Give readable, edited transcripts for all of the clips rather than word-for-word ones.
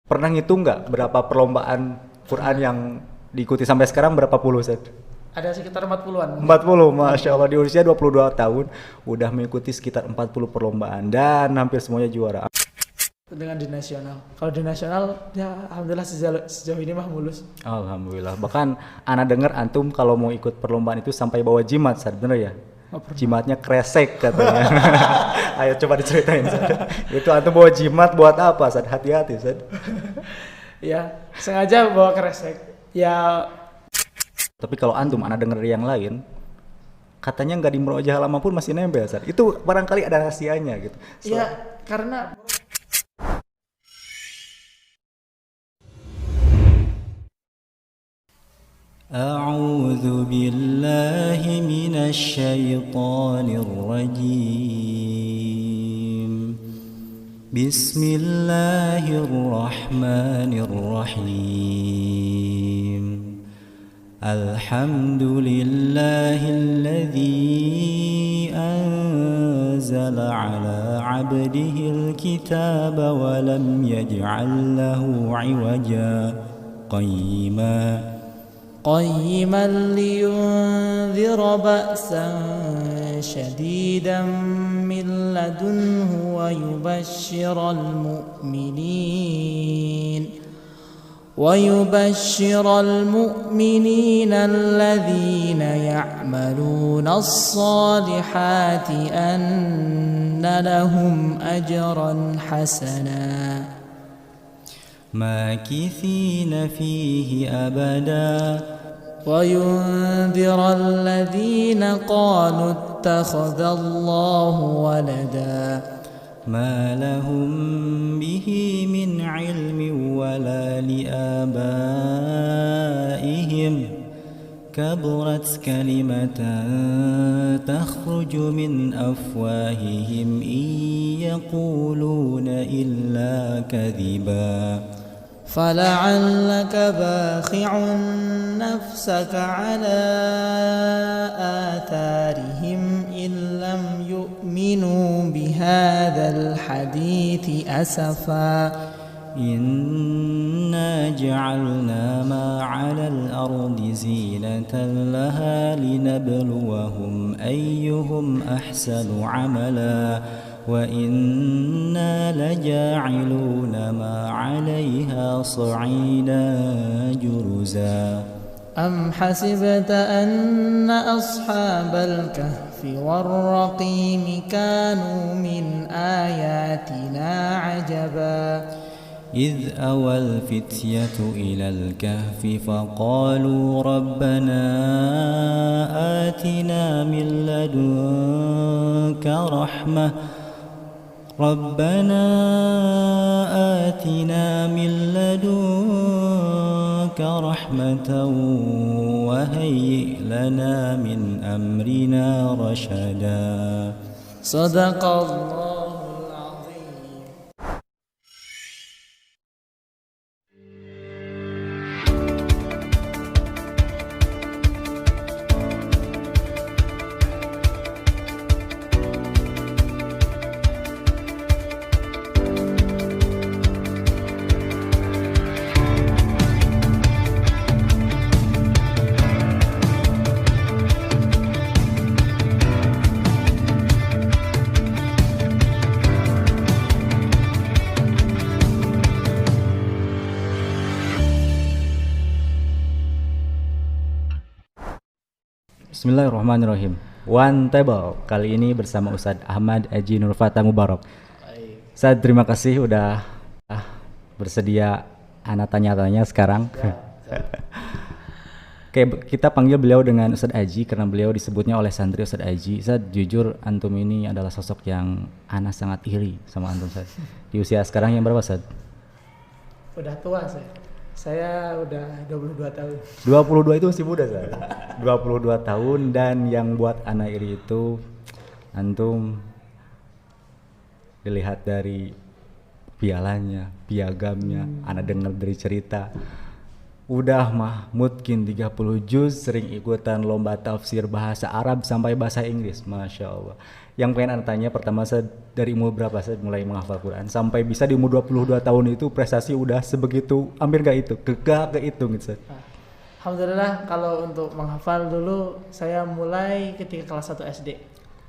Pernah ngitung nggak berapa perlombaan Quran yang diikuti sampai sekarang berapa puluh Ustaz? Ada sekitar 40-an. 40, Masya Allah di usia 22 tahun udah mengikuti sekitar 40 perlombaan dan hampir semuanya juara. Dengan di nasional. Kalau di nasional ya alhamdulillah sejauh ini mah mulus. Alhamdulillah. Bahkan ana dengar antum kalau mau ikut perlombaan itu sampai bawa jimat, Ustaz. Bener ya? Oh, pernah. Jimatnya kresek katanya. Ayo coba diceritain, Ustaz. Itu antum bawa jimat buat apa, Ustaz? Hati-hati, Ustaz. Ya, sengaja bawa kresek. Ya, Tapi kalau antum ana dengar dari yang lain, katanya nggak di Murojaah lama pun masih nempel, Ustaz. Itu barangkali ada rahasianya gitu. ya karena أعوذ بالله من الشيطان الرجيم بسم الله الرحمن الرحيم الحمد لله الذي أنزل على عبده الكتاب ولم يجعل له عوجا قيما لينذر بأسا شديدا من لدنه ويبشر المؤمنين الذين يعملون الصالحات أن لهم أجرا حسنا ماكثين فيه أبدا وينذر الذين قالوا اتخذ الله ولدا ما لهم به من علم ولا لآبائهم كبرت كلمة تخرج من أفواههم إن يقولون إلا كذبا فلعلك باخع نفسك على آثارهم إن لم يؤمنوا بهذا الحديث أسفا إنا جعلنا ما على الأرض زينة لها لنبلوهم أيهم أحسن عملا وإنا لجاعلون ما عليها صعيدا جرزا أم حسبت أن أصحاب الكهف والرقيم كانوا من آياتنا عجبا إذ أوى الفتية إلى الكهف فقالوا ربنا آتنا من لدنك رحمة وهيئ لنا من أمرنا رشدا صدق الله العظيم. Bismillahirrahmanirrahim. One Table kali ini bersama Ustadz Ahmad Aji Nurfata Mubarak. Ustadz, terima kasih udah bersedia anak tanya-tanya sekarang. Oke, kita panggil beliau dengan Ustadz Aji karena beliau disebutnya oleh santri Ustadz Aji. Ustadz, jujur antum ini adalah sosok yang ana sangat iri sama antum, Ustadz. Di usia sekarang yang berapa, Ustadz? udah tua saya. Saya udah 22 tahun. 22 itu masih muda, Ustadz. 22 tahun dan yang buat ana iri itu antum dilihat dari pialanya, piagamnya, ana dengar dari cerita Udah mah mungkin 30 juz, sering ikutan lomba tafsir bahasa Arab sampai bahasa Inggris, Masya Allah. Yang pengen Anda tanya pertama, dari umur berapa saya mulai menghafal Quran sampai bisa di umur 22 tahun itu prestasi udah sebegitu, hampir gak itu, gak kehitung gitu. Alhamdulillah kalau untuk menghafal dulu saya mulai ketika kelas 1 SD.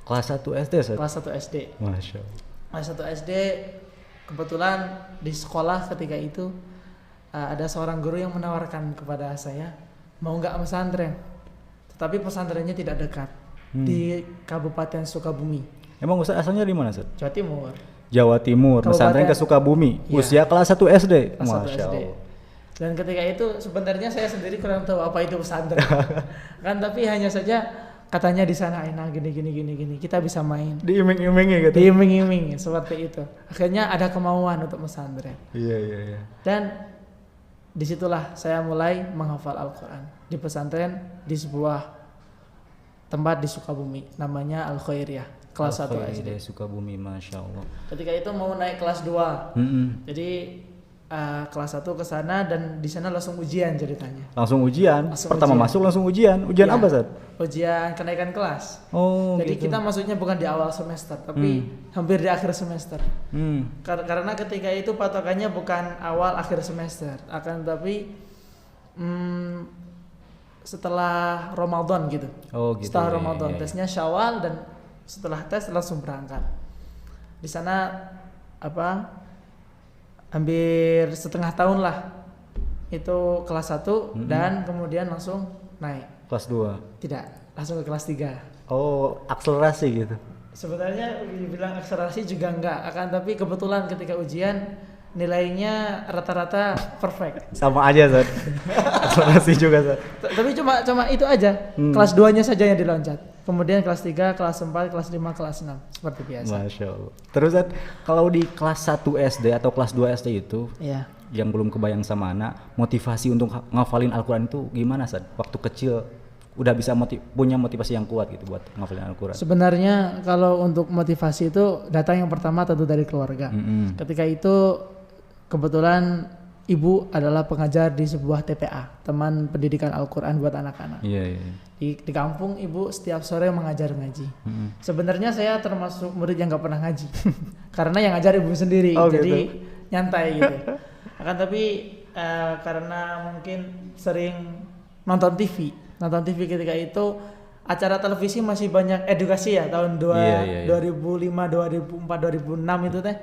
Kelas 1 SD Ustaz? Kelas 1 SD. Masya Allah. Kelas 1 SD kebetulan di sekolah ketika itu ada seorang guru yang menawarkan kepada saya mau nggak pesantren, tetapi pesantrennya tidak dekat di Kabupaten Sukabumi. Emang Ustaz asalnya di mana Ustaz? Jawa Timur. Jawa Timur, pesantren ke Sukabumi, Iya. usia kelas 1 SD. Kelas 1 Masya SD. Allah. Dan ketika itu sebenarnya saya sendiri kurang tahu apa itu pesantren. Kan tapi hanya saja katanya di sana enak gini. Kita bisa main. Diiming-imingi gitu. Diiming-iming seperti itu. Akhirnya ada kemauan untuk pesantren. Iya. Dan disitulah saya mulai menghafal Al-Quran di pesantren di sebuah tempat di Sukabumi namanya Al-Khairiyah kelas 1 SD. Sukabumi, Masya Allah. Ketika itu mau naik kelas 2. Jadi kelas 1 ke sana dan di sana langsung ujian ceritanya. Langsung ujian. Langsung Pertama ujian. masuk langsung ujian. Ujian Ya, apa Ustaz? ujian kenaikan kelas. Oh, Jadi gitu. kita masuknya bukan di awal semester tapi hampir di akhir semester. Karena ketika itu patokannya bukan awal akhir semester, akan tapi setelah Ramadan gitu. Oh, gitu. Setelah Iya, Ramadan, iya. tesnya Syawal dan setelah tes langsung berangkat. Di sana hampir setengah tahun lah. Itu kelas 1 dan kemudian langsung naik. Kelas 2. Tidak, langsung ke kelas 3. Oh, akselerasi gitu. Sebenarnya dibilang akselerasi juga enggak, akan tapi kebetulan ketika ujian nilainya rata-rata perfect. Sama aja Ustaz. Akselerasi juga Ustaz. Tapi cuma itu aja. Kelas 2-nya saja yang diloncat. Kemudian kelas 3, kelas 4, kelas 5, kelas 6 seperti biasa. Masya Allah. Terus Ustaz, kalau di kelas 1 SD atau kelas 2 SD itu Iya. yang belum kebayang sama anak, motivasi untuk ngafalin Al-Quran itu gimana Ustaz? Waktu kecil udah bisa punya motivasi yang kuat gitu buat ngafalin Al-Quran. Sebenarnya kalau untuk motivasi itu datang yang pertama tentu dari keluarga. Ketika itu kebetulan ibu adalah pengajar di sebuah TPA, teman pendidikan Al-Quran buat anak-anak. Iya. Di kampung ibu setiap sore mengajar ngaji. Sebenarnya saya termasuk murid yang nggak pernah ngaji karena yang ngajar ibu sendiri, Oh, jadi gitu. nyantai gitu. Akan tapi karena mungkin sering nonton TV ketika itu acara televisi masih banyak edukasi ya tahun 2005, 2004, 2006 itu teh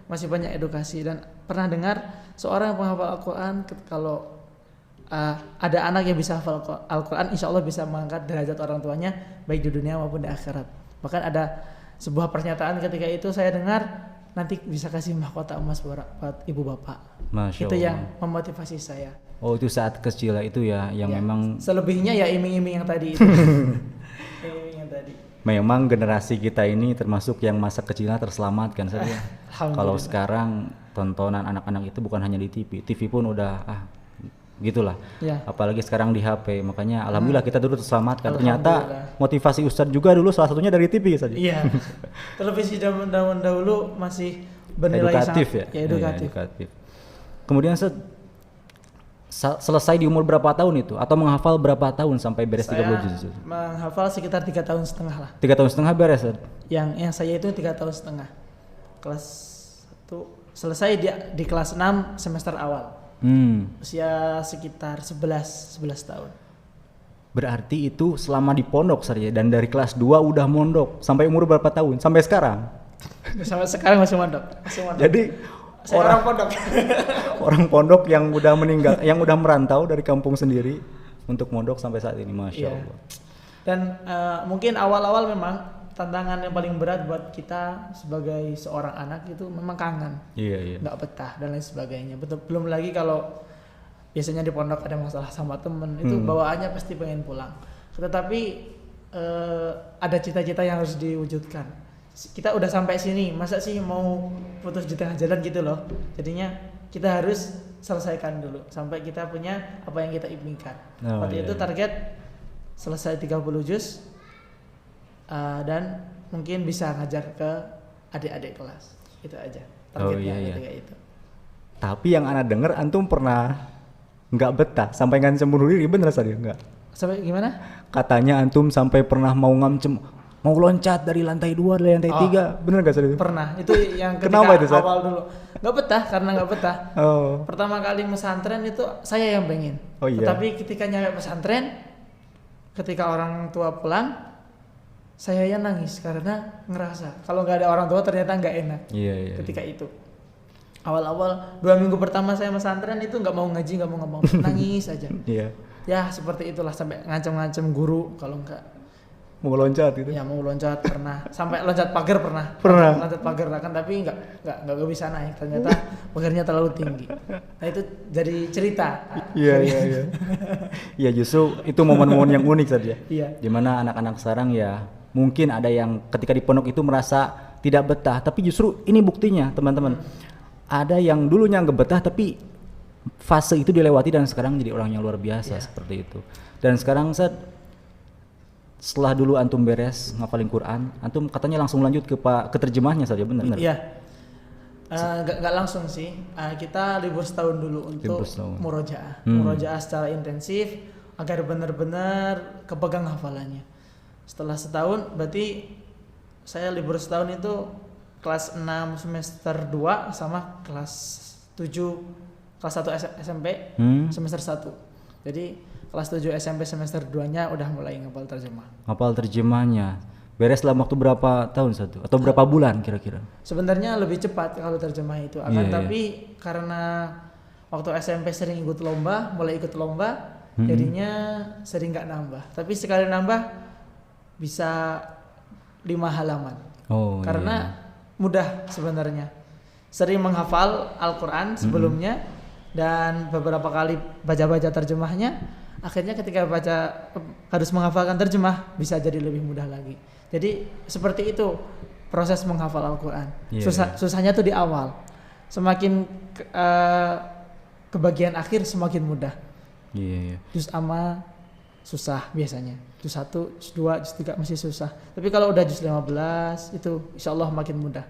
masih banyak edukasi dan pernah dengar seorang penghafal Al-Quran kalau ada anak yang bisa hafal Al-Quran, insya Allah bisa mengangkat derajat orang tuanya baik di dunia maupun di akhirat. Bahkan ada sebuah pernyataan ketika itu saya dengar nanti bisa kasih mahkota emas buat ibu bapak. Masya Itu Allah. yang memotivasi saya. Oh, itu saat kecil itu ya yang Ya, memang selebihnya ya iming-iming yang tadi itu. Iming-iming yang tadi. memang generasi kita ini termasuk yang masa kecilnya terselamatkan saja. Alhamdulillah. Kalau sekarang tontonan anak-anak itu bukan hanya di TV, TV pun udah gitulah. Ya. Apalagi sekarang di HP, makanya alhamdulillah kita dulu terselamatkan. Ternyata Alhamdulillah. motivasi Ustadz juga dulu salah satunya dari TV saja. Iya. Televisi zaman dahulu masih bernilai Edukatif sangat, ya. edukatif. Iya, edukatif. Kemudian selesai di umur berapa tahun itu atau menghafal berapa tahun sampai beres 30 Saya juz? menghafal sekitar 3 tahun setengah lah. 3 tahun setengah beres. Ustadz? Yang saya itu 3 tahun setengah. Kelas 1 selesai di kelas 6 semester awal. Usia sekitar 11 tahun. Berarti itu selama di pondok saja dan dari kelas 2 udah mondok sampai umur berapa tahun? Sampai sekarang. Sampai sekarang masih mondok. Jadi saya orang pondok. orang pondok yang udah meninggal, yang udah merantau dari kampung sendiri untuk mondok sampai saat ini, Masya Iya. Allah. Dan mungkin awal-awal memang tantangan yang paling berat buat kita sebagai seorang anak itu memang kangen, Iya. nggak betah dan lain sebagainya. Betul, belum lagi kalau biasanya di pondok ada masalah sama temen, itu bawaannya pasti pengen pulang. Tetapi ada cita-cita yang harus diwujudkan. Kita udah sampai sini, masa sih mau putus di tengah jalan gitu loh. Jadinya kita harus selesaikan dulu sampai kita punya apa yang kita impikan. Waktu itu target selesai 30 juz dan mungkin bisa ngajar ke adik-adik kelas. Itu aja targetnya ketika itu. Tapi yang ana dengar antum pernah nggak betah sampai ngancem bunuh diri, bener Ustaz ya? Nggak? Sampai gimana? Katanya antum sampai pernah mau ngancem, mau loncat dari lantai 2 dari lantai 3, bener gak Ustaz itu? Pernah. Itu yang ketika Kenapa itu, Ustaz? awal dulu. Nggak betah, karena nggak betah. Oh. Pertama kali pesantren itu saya yang pengen. Oh, iya. Tetapi ketika nyampe pesantren, ketika orang tua pulang, saya yang nangis karena ngerasa kalau nggak ada orang tua ternyata nggak enak. Iya. Ketika itu awal-awal 2 minggu pertama saya pesantren itu nggak mau ngaji, nggak mau ngomong, nangis aja. Iya. Ya seperti itulah, sampai ngancam-ngancam guru kalau nggak Mau loncat gitu. ya mau loncat pernah, sampai loncat pagar pernah. Loncat pagar kan, tapi nggak bisa naik, ternyata pagarnya terlalu tinggi. Nah itu jadi cerita. Iya. Iya, justru itu momen-momen yang unik saja. Iya. Dimana anak-anak sekarang ya mungkin ada yang ketika di pondok itu merasa tidak betah, tapi justru ini buktinya teman-teman. Ada yang dulunya nggak betah tapi fase itu dilewati dan sekarang jadi orang yang luar biasa seperti itu. Dan sekarang setelah dulu antum beres ngafalin Quran, antum katanya langsung lanjut ke terjemahnya saja, benar? Iya. Nggak langsung sih. Kita libur setahun dulu untuk murojaah. Murojaah secara intensif agar benar-benar kepegang hafalannya. Setelah setahun, berarti saya libur setahun itu kelas 6 semester 2 sama kelas 7 kelas 1 SMP semester 1. Jadi kelas 7 SMP semester 2-nya udah mulai ngapal terjemah. Ngapal terjemahnya. Beres dalam waktu berapa tahun satu? Atau berapa bulan kira-kira? Sebenarnya lebih cepat kalau terjemah itu. Tapi karena waktu SMP sering ikut lomba, mulai ikut lomba, jadinya sering nggak nambah. Tapi sekali nambah bisa 5 halaman. Karena mudah sebenarnya. Sering menghafal Al-Quran sebelumnya dan beberapa kali baca-baca terjemahnya. Akhirnya ketika harus menghafalkan terjemah bisa jadi lebih mudah lagi. Jadi seperti itu proses menghafal Al-Quran. Susahnya tuh di awal. Semakin ke bagian akhir semakin mudah. Juz amma susah biasanya. Juz 1, juz 2, juz 3 masih susah. Tapi kalau udah juz 15 itu insya Allah makin mudah.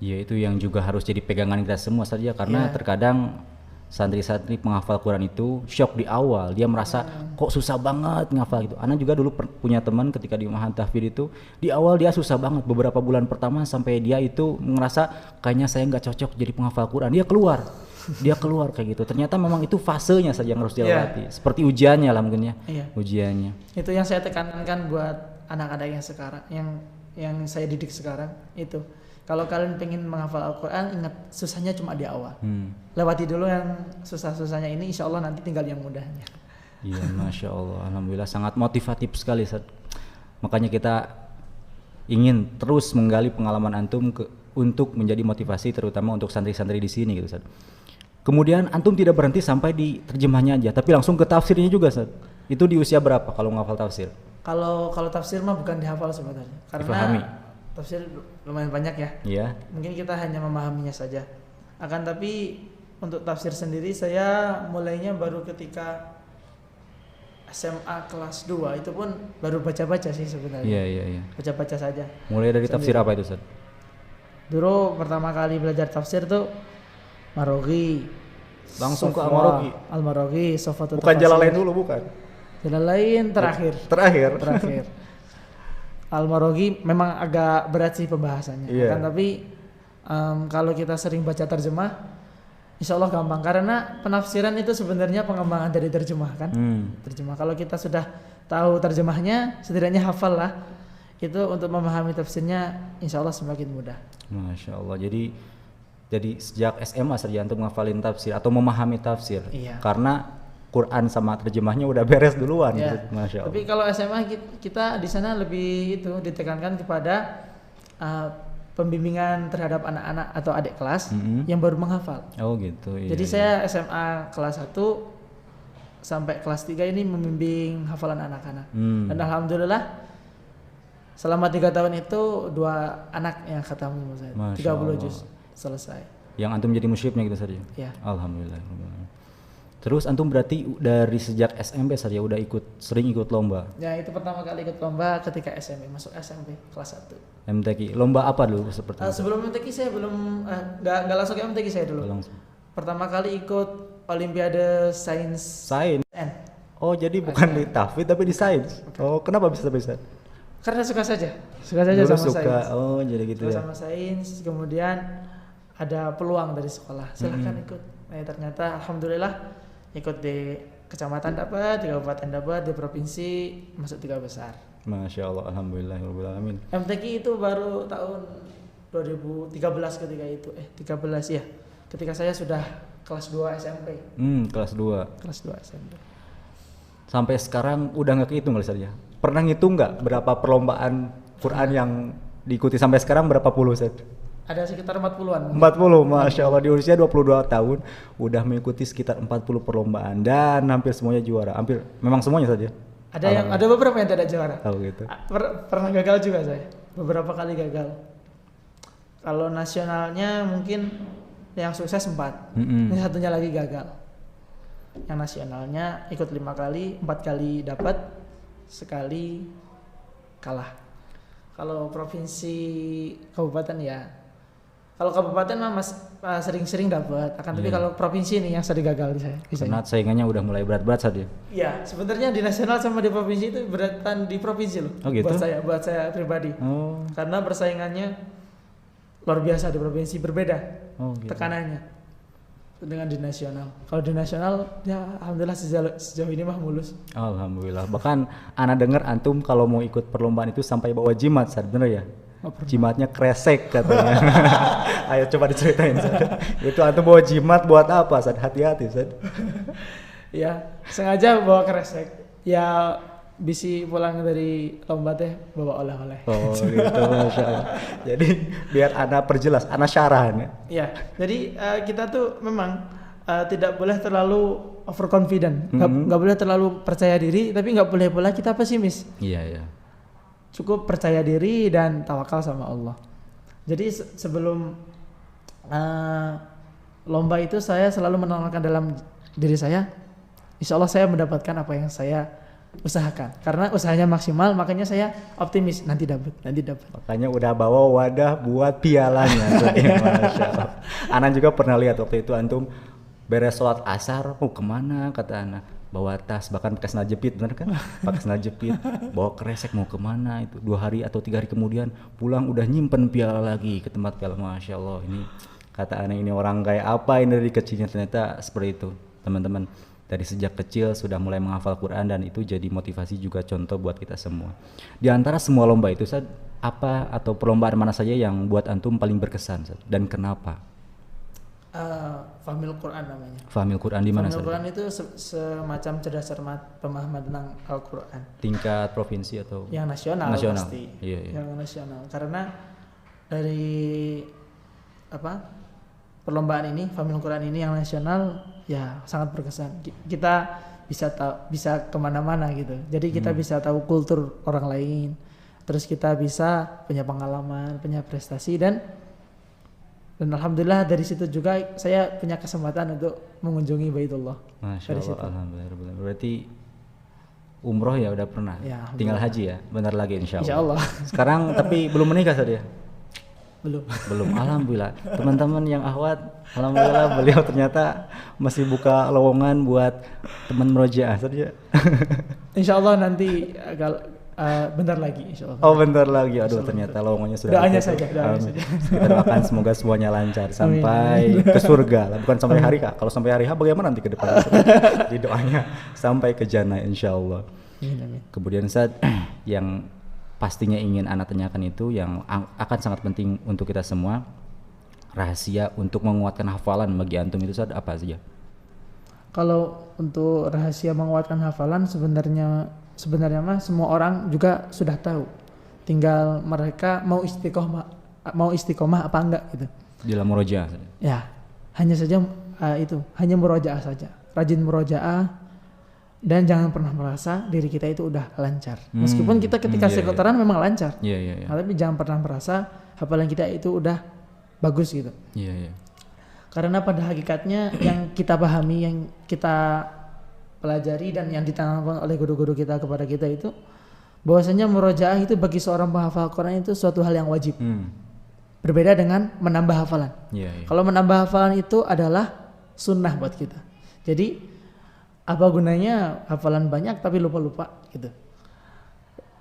Iya, itu yang juga harus jadi pegangan kita semua saja, karena terkadang santri-santri penghafal Quran itu shock di awal, dia merasa kok susah banget ngafal gitu. Ana juga dulu punya teman ketika di Mahat Tahfidz itu di awal dia susah banget, beberapa bulan pertama sampai dia itu ngerasa kayaknya saya nggak cocok jadi penghafal Quran, dia keluar kayak gitu. Ternyata memang itu fasenya saja yang harus dilewati, seperti ujiannya lah mungkin ya. Ujiannya itu yang saya tekankan buat anak-anak yang sekarang, yang saya didik sekarang itu. Kalau kalian pengen menghafal Al-Quran, ingat susahnya cuma di awal. Lewati dulu yang susah-susahnya ini, insya Allah nanti tinggal yang mudahnya. Iya, Masya Allah, Alhamdulillah sangat motivatif sekali Ustaz. Makanya kita ingin terus menggali pengalaman antum untuk menjadi motivasi terutama untuk santri-santri di sini gitu Ustaz. Kemudian antum tidak berhenti sampai di terjemahnya aja, tapi langsung ke tafsirnya juga Ustaz. Itu di usia berapa kalau menghafal tafsir? Kalau tafsir mah bukan dihafal sebenarnya, karena difahami. Tafsir lumayan banyak ya. Iya. Mungkin kita hanya memahaminya saja. Akan tapi untuk tafsir sendiri saya mulainya baru ketika SMA kelas 2, itu pun baru baca-baca sih sebenarnya. Iya. Baca-baca saja. Mulai dari tafsir apa itu Ustaz? Dulu pertama kali belajar tafsir tuh Maroghi. Langsung ke Al-Maroghi. Al-Maroghi, Sofatul Bukan Jalalain dulu, bukan. Jalalain terakhir. Al-Maroghi memang agak berat sih pembahasannya, tapi kalau kita sering baca terjemah, insya Allah gampang, karena penafsiran itu sebenarnya pengembangan dari terjemah kan. Terjemah, kalau kita sudah tahu terjemahnya, setidaknya hafal lah, itu untuk memahami tafsirnya insya Allah semakin mudah. Masya Allah, jadi sejak SMA saja antum menghafalin tafsir atau memahami tafsir, karena Quran sama terjemahnya udah beres duluan gitu. Masya Allah. Tapi kalau SMA kita di sana lebih itu ditekankan kepada pembimbingan terhadap anak-anak atau adik kelas yang baru menghafal. Oh gitu. Jadi saya SMA kelas 1 sampai kelas 3 ini membimbing hafalan anak-anak. Dan alhamdulillah selama 3 tahun itu 2 anak yang khatamu Ustaz. 30 juz selesai. Yang antum jadi musyrifnya gitu saja. Iya. Alhamdulillah. Terus antum berarti dari sejak SMP saja udah sering ikut lomba? Ya, itu pertama kali ikut lomba ketika SMP, masuk SMP kelas 1. MTQ. Lomba apa dulu seperti itu? Sebelum MTQ saya belum nggak langsung ke MTQ saya dulu. pertama kali ikut Olimpiade Sains Sains. N. Oh, jadi bukan di tahfidz tapi di sains. Oh, kenapa bisa sampai sains? Karena suka saja Dulu sama suka. sains. Oh, jadi gitu Suka ya. sama sains, kemudian ada peluang dari sekolah, silahkan ikut. Nah, ternyata alhamdulillah ikut di kecamatan dapat, di kabupaten dapat, di provinsi masuk 3 besar. Masya Allah, alhamdulillahirabbil alamin. MTQ itu baru tahun 2013 ketika itu. 13 ya. Ketika saya sudah kelas 2 SMP. Kelas 2. Kelas 2 SMP. Sampai sekarang udah nggak kehitung kali saja. Pernah ngitung nggak berapa perlombaan Quran yang diikuti sampai sekarang berapa puluh Ustaz? Ada sekitar 40-an. 40, Masya Allah, di usia 22 tahun udah mengikuti sekitar 40 perlombaan dan hampir semuanya juara. Hampir, memang semuanya saja. Ada beberapa yang tidak juara. Oh gitu. Pernah gagal juga saya. Beberapa kali gagal. Kalau nasionalnya mungkin yang sukses 4. Ini satunya lagi gagal. Yang nasionalnya ikut 5 kali, 4 kali dapat, sekali kalah. Kalau provinsi kabupaten ya. Kalau kabupaten mah sering-sering dapat, tapi kalau provinsi ini yang sering gagal di saya. Karena saingannya udah mulai berat-berat saja. Iya, sebenarnya di nasional sama di provinsi itu beratan di provinsi loh. Oh gitu? Buat saya pribadi. Oh. Karena persaingannya luar biasa di provinsi, berbeda Gitu. tekanannya dengan di nasional. Kalau di nasional ya alhamdulillah sejauh ini mah mulus. Alhamdulillah. Bahkan ana dengar antum kalau mau ikut perlombaan itu sampai bawa jimat, Ustaz, bener ya? Jimatnya kresek katanya. Ayo coba diceritain, Ustaz. Itu antum bawa jimat buat apa, Ustaz? Hati-hati, Ustaz. Ya, sengaja bawa kresek. Ya bisi pulang dari lomba teh bawa oleh-oleh. Oh gitu, Masya Allah. Jadi biar ana perjelas, ana syarahan ya. Ya, jadi kita tuh memang tidak boleh terlalu overconfident, nggak boleh terlalu percaya diri, tapi nggak boleh pula kita pesimis. Iya, iya. Cukup percaya diri dan tawakal sama Allah. Jadi sebelum lomba itu saya selalu menanamkan dalam diri saya, insya Allah saya mendapatkan apa yang saya usahakan. Karena usahanya maksimal, makanya saya optimis nanti dapat. Makanya udah bawa wadah buat pialanya. Masya Allah. Ana juga pernah lihat waktu itu antum beres sholat asar, mau kemana kata Ana? Bawa tas, bahkan pakai sandal jepit, bener kan? Pakai sandal jepit, bawa kresek, mau kemana itu? 2 hari atau 3 hari kemudian pulang udah nyimpen piala lagi ke tempat piala. Masya Allah, ini kata Ana, ini orang kayak apa ini dari kecilnya? Ternyata seperti itu, teman-teman. Dari sejak kecil sudah mulai menghafal Quran dan itu jadi motivasi juga contoh buat kita semua. Di antara semua lomba itu, Ustaz, apa atau perlombaan mana saja yang buat antum paling berkesan, Ustaz? Dan kenapa? Fahmil Quran namanya. Fahmil Quran di mana, Ustaz? Fahmil Quran itu semacam cerdas cermat pemahaman tentang Al-Quran. Tingkat provinsi atau yang nasional pasti. Iya. Yang nasional. Karena dari perlombaan ini, Fahmil Quran ini yang nasional ya sangat berkesan. Kita bisa kemana-mana gitu. Jadi kita bisa tahu kultur orang lain. Terus kita bisa punya pengalaman, punya prestasi dan alhamdulillah dari situ juga saya punya kesempatan untuk mengunjungi Baitullah. Masya Allah, alhamdulillah. Berarti umroh ya udah pernah. Ya, tinggal haji ya, bentar lagi insya Allah. Insya Allah. Sekarang tapi belum menikah saja. Belum. Alhamdulillah. Teman-teman yang akhwat, alhamdulillah beliau ternyata masih buka lowongan buat teman merojaah saja. Insya Allah nanti bentar lagi insya Allah. Oh bentar lagi, aduh ternyata lowongannya sudah. Doanya saja. Kita doakan semoga semuanya lancar sampai ke surga lah, bukan sampai hari H. Kalau sampai hari H bagaimana nanti ke depan? Jadi doanya sampai ke jannah insya Allah. Kemudian saat yang pastinya ingin Ana tanyakan itu yang akan sangat penting untuk kita semua, rahasia untuk menguatkan hafalan bagi antum itu saat apa saja? Kalau untuk rahasia menguatkan hafalan sebenarnya mah semua orang juga sudah tahu. Tinggal mereka mau istiqomah apa enggak gitu. Dalam murojaah. Ya, hanya saja hanya murojaah saja. Rajin murojaah dan jangan pernah merasa diri kita itu udah lancar. Meskipun kita ketika sekolahan memang lancar. Iya. Tapi jangan pernah merasa hafalan kita itu udah bagus gitu. Iya. Karena pada hakikatnya yang kita pahami, yang kita pelajari dan yang ditanamkan oleh guru-guru kita kepada kita itu bahwasanya murojaah itu bagi seorang penghafal Quran itu suatu hal yang wajib. Berbeda dengan menambah hafalan. Iya. Kalau menambah hafalan itu adalah sunnah buat kita. Jadi apa gunanya hafalan banyak tapi lupa-lupa gitu.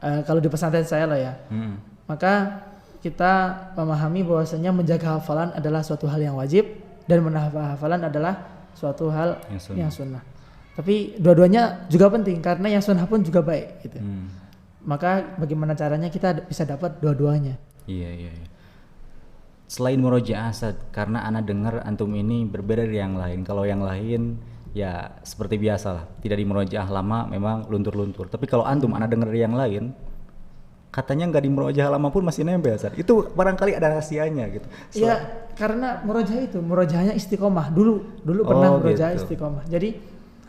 Kalau di pesantren saya lah ya. Maka kita memahami bahwasanya menjaga hafalan adalah suatu hal yang wajib dan menambah hafalan adalah suatu hal yang sunnah. Tapi dua-duanya juga penting karena yang sunnah pun juga baik gitu. Maka bagaimana caranya kita bisa dapat dua-duanya? Iya. Selain murojaah, karena ana dengar antum ini berbeda dari yang lain. Kalau yang lain ya seperti biasa lah, tidak di murojaah lama, memang luntur-luntur. Tapi kalau antum ana dengar dari yang lain, katanya nggak di murojaah lama pun masih nempel. Itu barangkali ada rahasianya gitu. Iya, karena murojaahnya istiqomah. Dulu pernah murojaah gitu. istiqomah. Jadi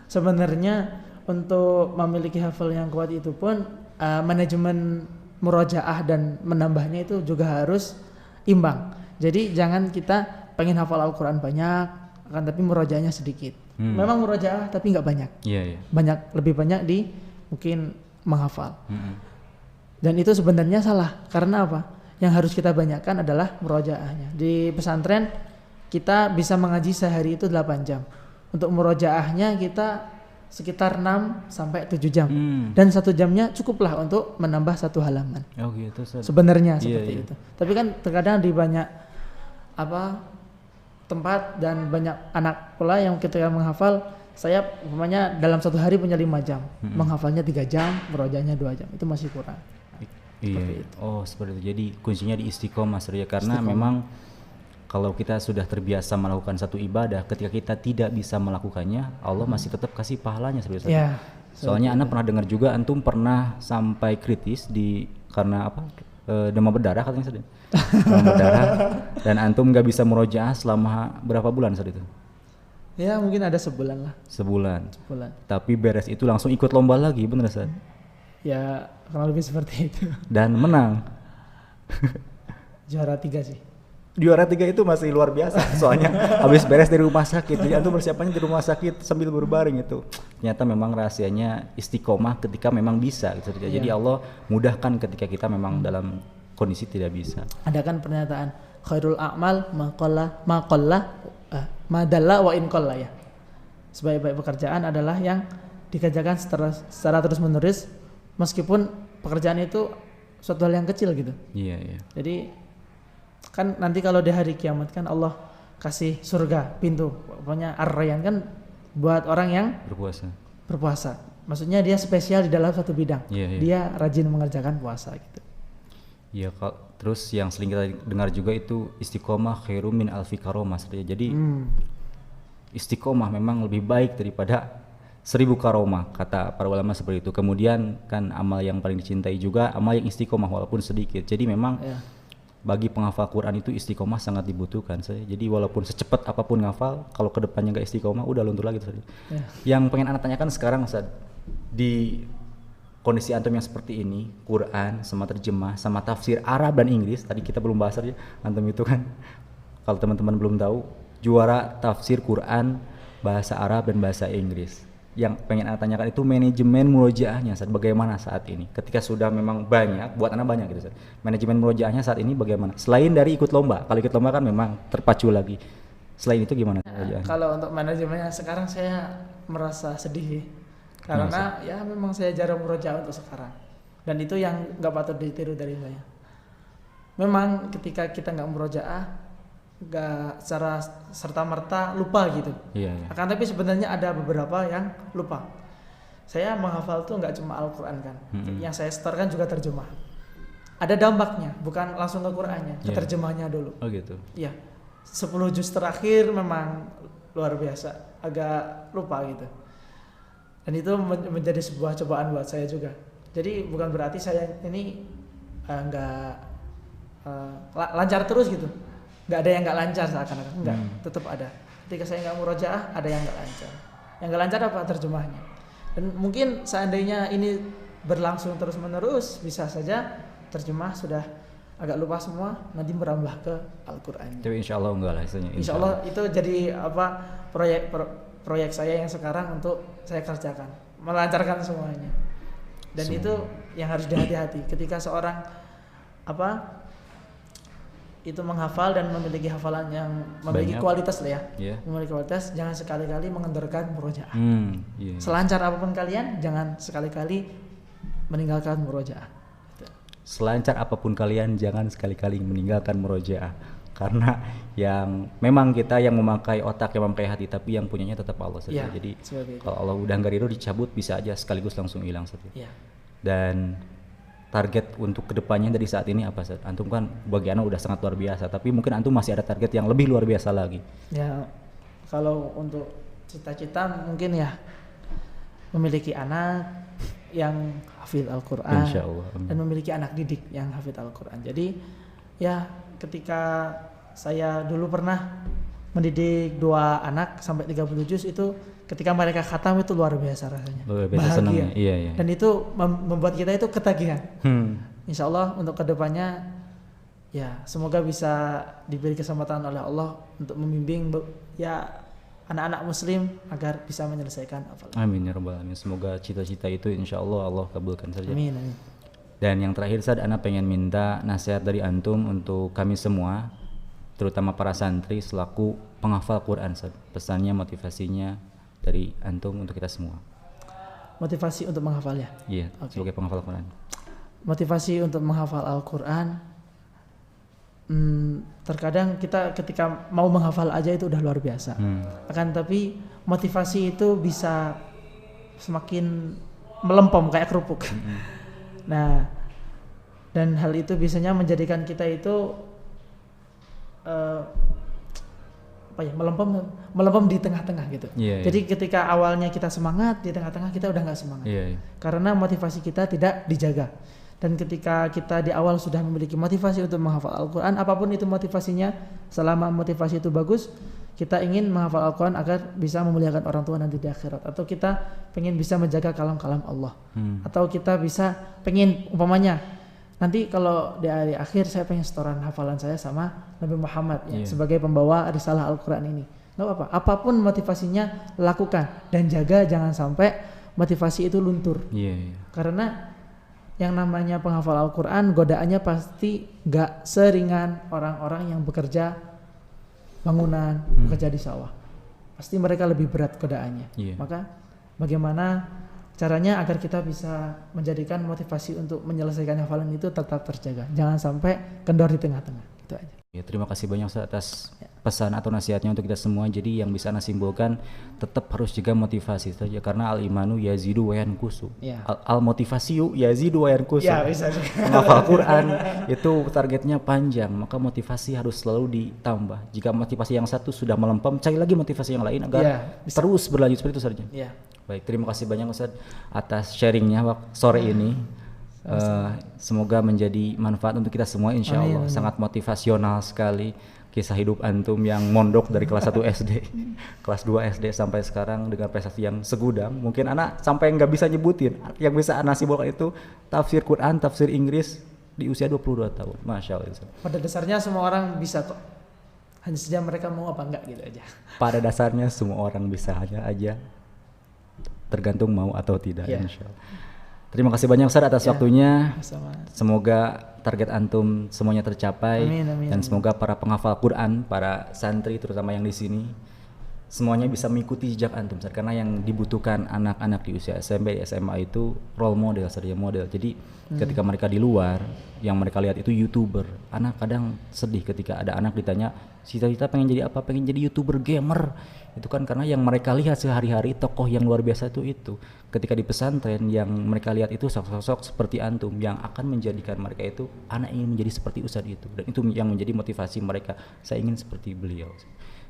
sebenarnya untuk memiliki hafal yang kuat itu pun manajemen murojaah dan menambahnya itu juga harus imbang. Jadi jangan kita pengen hafal Al-Quran banyak, akan tapi murojaahnya sedikit. Memang murojaah tapi nggak banyak. Iya. Lebih banyak di mungkin menghafal. Dan itu sebenarnya salah. Karena apa? Yang harus kita banyakkan adalah murojaahnya. Di pesantren kita bisa mengaji sehari itu 8 jam. Untuk murojaahnya kita sekitar 6 sampai 7 jam. Dan 1 jamnya cukuplah untuk menambah 1 halaman. Oh gitu. Sebenarnya seperti itu. Tapi kan terkadang di banyak tempat dan banyak anak pula yang ketika menghafal, saya umpamanya dalam 1 hari punya 5 jam. Menghafalnya 3 jam, murojaahnya 2 jam. Itu masih kurang. Iya. Oh seperti itu. Jadi kuncinya di istiqomah ya, karena memang kalau kita sudah terbiasa melakukan satu ibadah, ketika kita tidak bisa melakukannya, Allah masih tetap kasih pahalanya sebenarnya. Ya, soalnya Anda pernah dengar juga, antum pernah sampai kritis karena demam berdarah katanya tadi. Demam berdarah dan antum nggak bisa murojaah selama berapa bulan saat itu? Ya mungkin ada sebulan lah. Sebulan. Tapi beres itu langsung ikut lomba lagi, bener Ustaz? Ya kurang lebih seperti itu. Dan menang. Juara 3 sih. Juara 3 itu masih luar biasa, soalnya habis beres dari rumah sakit, jadi antum persiapannya di rumah sakit sambil berbaring itu. Ternyata memang rahasianya istiqomah ketika memang bisa gitu. Jadi Allah mudahkan ketika kita memang dalam kondisi tidak bisa. Ada kan pernyataan khairul a'mal ma dalla wa in qalla ya. Sebaik-baik pekerjaan adalah yang dikerjakan secara terus-menerus meskipun pekerjaan itu suatu hal yang kecil gitu. Iya. Jadi kan nanti kalau di hari kiamat kan Allah kasih surga pintu, pokoknya Ar-Rayyan kan buat orang yang berpuasa. Maksudnya dia spesial di dalam satu bidang. Dia rajin mengerjakan puasa gitu. Iya, terus yang sering kita dengar juga itu istiqomah khairum min alfi karomah. Jadi istiqomah memang lebih baik daripada 1000 karomah, kata para ulama seperti itu. Kemudian kan amal yang paling dicintai juga amal yang istiqomah walaupun sedikit. Jadi memang bagi penghafal Quran itu istiqomah sangat dibutuhkan. Jadi walaupun secepat apapun ngafal, kalau kedepannya nggak istiqomah udah luntur lagi. Yang pengen anak tanyakan sekarang Ustaz, di kondisi antum yang seperti ini, Quran sama terjemah sama tafsir Arab dan Inggris, tadi kita belum bahas aja, antum itu kan kalau teman-teman belum tahu, juara tafsir Quran bahasa Arab dan bahasa Inggris. Yang pengen anak tanyakan itu manajemen murojaahnya bagaimana saat ini? Ketika sudah memang banyak, buat anak banyak gitu. Manajemen murojaahnya saat ini bagaimana? Selain dari ikut lomba, kalau ikut lomba kan memang terpacu lagi. Selain itu gimana? Kalau untuk manajemennya sekarang saya merasa sedih karena ya memang saya jarang murojaah untuk sekarang. Dan itu yang nggak patut ditiru dari saya. Memang ketika kita nggak murojaah, nggak secara serta-merta lupa gitu. Akan tapi sebenarnya ada beberapa yang lupa. Saya menghafal tuh nggak cuma Al-Quran kan, yang saya setorkan juga terjemah. Ada dampaknya, bukan langsung ke Qurannya, ke terjemahnya dulu. Oh gitu. Iya, 10 juz terakhir memang luar biasa, agak lupa gitu. Dan itu menjadi sebuah cobaan buat saya juga. Jadi bukan berarti saya ini nggak lancar terus gitu. Nggak ada yang nggak lancar seakan-akan, enggak, tetap ada. Ketika saya nggak murojaah, ada yang nggak lancar. Yang nggak lancar apa? Terjemahnya. Dan mungkin seandainya ini berlangsung terus-menerus, bisa saja terjemah sudah agak lupa semua, nanti merambah ke Al-Quran. Tapi insya Allah enggak lah hasilnya. Insya Allah itu jadi proyek saya yang sekarang untuk saya kerjakan, melancarkan semuanya. Dan itu yang harus dihati-hati ketika seorang itu menghafal dan memiliki hafalan yang memiliki Banyak. kualitas lah ya. Iya. Memiliki kualitas, jangan sekali-kali mengendorkan murojaah. Iya. Selancar apapun kalian, jangan sekali-kali meninggalkan murojaah. Selancar apapun kalian jangan sekali-kali meninggalkan murojaah, karena yang memang kita yang memakai otak, yang memakai hati, tapi yang punyanya tetap Allah saja. Iya, Jadi seperti itu. kalau Allah udah nggak ridho dicabut bisa aja sekaligus langsung hilang saja. Iya. Dan target untuk kedepannya dari saat ini apa Ustaz? Antum kan bagi anak udah sangat luar biasa, tapi mungkin antum masih ada target yang lebih luar biasa lagi. Ya, kalau untuk cita-cita mungkin ya memiliki anak yang hafid Al-Quran Insya Allah. Amin. dan memiliki anak didik yang hafid Al-Quran. Jadi ya ketika saya dulu pernah mendidik 2 anak sampai 30 juz, itu ketika mereka khatam itu luar biasa rasanya. Luar biasa senangnya. Iya, iya. Dan itu membuat kita itu ketagihan. Insya Allah untuk kedepannya ya semoga bisa diberi kesempatan oleh Allah untuk membimbing ya anak-anak muslim agar bisa menyelesaikan hafalan. Amin ya rabbal alamin. Semoga cita-cita itu insya Allah Allah kabulkan saja. Amin, amin. Dan yang terakhir Ustaz, ana pengen minta nasihat dari antum untuk kami semua, terutama para santri selaku penghafal Quran Ustaz. Pesannya, motivasinya dari antum untuk kita semua. Motivasi untuk menghafal ya. Iya, Oke. sebagai penghafal Quran. Motivasi untuk menghafal Al-Quran, terkadang kita ketika mau menghafal aja itu udah luar biasa. Akan tapi motivasi itu bisa semakin melempem kayak kerupuk. Nah, dan hal itu biasanya menjadikan kita itu melempem di tengah-tengah gitu. Iya, Jadi ketika awalnya kita semangat, di tengah-tengah kita udah nggak semangat. Iya, iya. Karena motivasi kita tidak dijaga. Dan ketika kita di awal sudah memiliki motivasi untuk menghafal Al-Quran, apapun itu motivasinya, selama motivasi itu bagus, kita ingin menghafal Al-Quran agar bisa memuliakan orang tua nanti di akhirat, atau kita pengen bisa menjaga kalam-kalam Allah, atau kita bisa pengen umpamanya nanti kalau di hari akhir saya pengen setoran hafalan saya sama Nabi Muhammad ya, sebagai pembawa risalah Al-Quran ini. Nggak apa-apa, apapun motivasinya lakukan dan jaga jangan sampai motivasi itu luntur. Iya, iya. Karena yang namanya penghafal Al-Quran godaannya pasti gak seringan orang-orang yang bekerja bangunan, bekerja di sawah. Pasti mereka lebih berat godaannya. Iya. Maka bagaimana caranya agar kita bisa menjadikan motivasi untuk menyelesaikan hafalan itu tetap terjaga. Jangan sampai kendor di tengah-tengah. Itu aja. Ya, terima kasih banyak Ustaz atas pesan atau nasihatnya untuk kita semua. Jadi yang bisa ana simpulkan tetap harus jaga motivasi saja, karena al imanu yazidu wa yanqusu. Ya. Al motivasiu yazidu wa yanqusu. Ya, bisa. Menghafal Quran itu targetnya panjang, maka motivasi harus selalu ditambah. Jika motivasi yang satu sudah melempem, cari lagi motivasi yang lain agar Ya, bisa. terus berlanjut seperti itu saja. Ya. Baik, terima kasih banyak Ustaz atas sharingnya sore ini. Semoga menjadi manfaat untuk kita semua insya Allah. Amin. Sangat motivasional sekali kisah hidup antum yang mondok dari kelas 1 SD, kelas 2 SD sampai sekarang dengan prestasi yang segudang. Mungkin anak sampai nggak bisa nyebutin, yang bisa anak simpulkan itu tafsir Quran, tafsir Inggris di usia 22 tahun. Masya Allah. Pada dasarnya semua orang bisa kok. Hanya saja mereka mau apa enggak gitu aja. Pada dasarnya semua orang bisa, hanya aja tergantung mau atau tidak. Ya. Insya Allah. Terima kasih banyak Ustaz atas Ya. waktunya. Sama. Semoga target antum semuanya tercapai. Amin, amin, Dan amin. semoga para penghafal Quran, para santri terutama yang di sini, semuanya bisa mengikuti jejak antum Ustaz. Karena yang dibutuhkan anak-anak di usia SMP, SMA itu role model, saja model. Jadi ketika mereka di luar, yang mereka lihat itu YouTuber. Anak kadang sedih ketika ada anak ditanya, cita-cita pengen jadi apa? Pengen jadi YouTuber gamer. Itu kan karena yang mereka lihat sehari-hari tokoh yang luar biasa itu. Ketika di pesantren yang mereka lihat itu sosok-sosok seperti antum yang akan menjadikan mereka itu anak ingin menjadi seperti ustadz itu, dan itu yang menjadi motivasi mereka, saya ingin seperti beliau.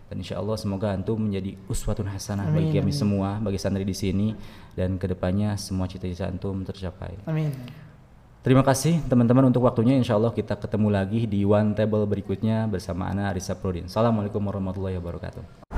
Dan insya Allah semoga antum menjadi uswatun hasanah bagi kami semua, bagi santri di sini, dan kedepannya semua cita-cita antum tercapai. Amin. Terima kasih teman-teman untuk waktunya. Insya Allah kita ketemu lagi di One Table berikutnya bersama ana Arisa Prudin. Assalamualaikum warahmatullahi wabarakatuh.